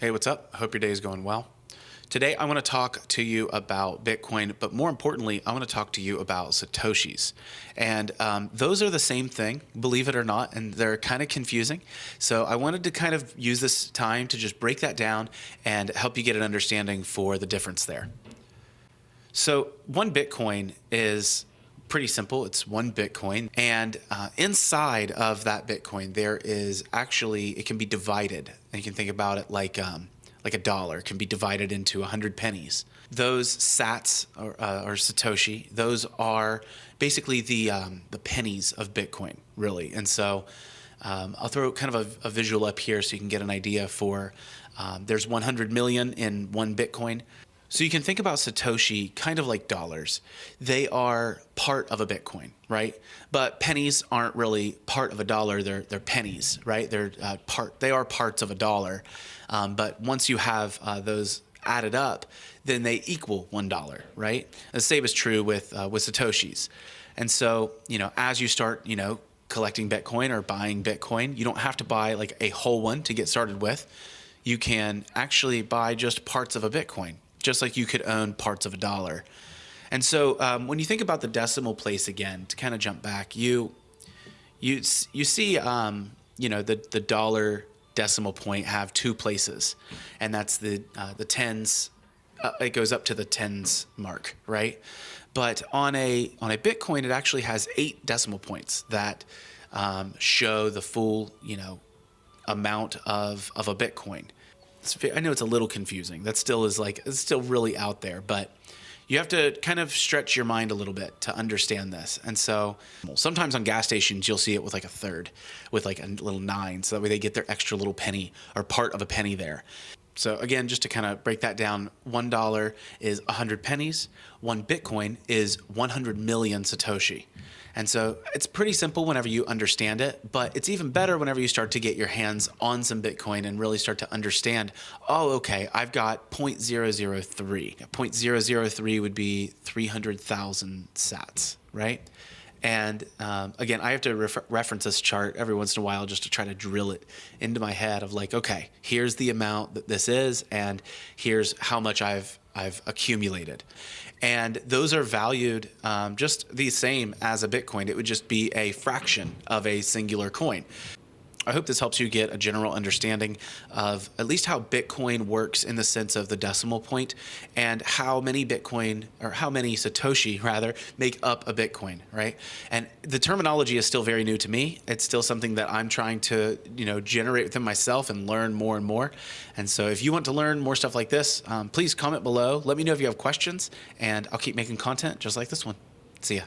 Hey, what's up? I hope your day is going well. Today, I want to talk to you about Bitcoin, but more importantly, I want to talk to you about Satoshis. And those are the same thing, believe it or not, and they're kind of confusing. So I wanted to kind of use this time to just break that down and help you get an understanding for the difference there. So one Bitcoin is pretty simple. It's one Bitcoin. And inside of that Bitcoin, there is actually, it can be divided. And you can think about it like a dollar can be divided into 100 pennies. Those sats or Satoshi, those are basically the pennies of Bitcoin, really. And so I'll throw kind of a visual up here so you can get an idea for there's 100 million in one Bitcoin. So you can think about Satoshi kind of like dollars. They are part of a Bitcoin, right? But pennies aren't really part of a dollar. They're pennies, right? They are parts of a dollar. But once you have those added up, then they equal $1, right? The same is true with Satoshis. And so, as you start, collecting Bitcoin or buying Bitcoin, you don't have to buy like a whole one to get started with. You can actually buy just parts of a Bitcoin, just like you could own parts of a dollar. And so when you think about the decimal place again, to kind of jump back, you see the dollar decimal point have two places, and that's the tens. It goes up to the tens mark, right? But on a Bitcoin, it actually has 8 decimal points that show the full amount of a Bitcoin. I know it's a little confusing. That still is it's still really out there, but you have to kind of stretch your mind a little bit to understand this. And so sometimes on gas stations, you'll see it with like a third, with like a little 9. So that way they get their extra little penny or part of a penny there. So again, just to kind of break that down, $1 is 100 pennies. One Bitcoin is 100 million Satoshi. And so it's pretty simple whenever you understand it, but it's even better whenever you start to get your hands on some Bitcoin and really start to understand, oh, okay, I've got 0.003. 0.003 would be 300,000 sats, right? And again, I have to reference this chart every once in a while just to try to drill it into my head of like, okay, here's the amount that this is, and here's how much I've accumulated. And those are valued just the same as a Bitcoin. It would just be a fraction of a singular coin. I hope this helps you get a general understanding of at least how Bitcoin works in the sense of the decimal point and how many Bitcoin, or how many Satoshi rather, make up a Bitcoin, right? And the terminology is still very new to me. It's still something that I'm trying to, generate within myself and learn more and more. And so if you want to learn more stuff like this, please comment below. Let me know if you have questions, and I'll keep making content just like this one. See ya.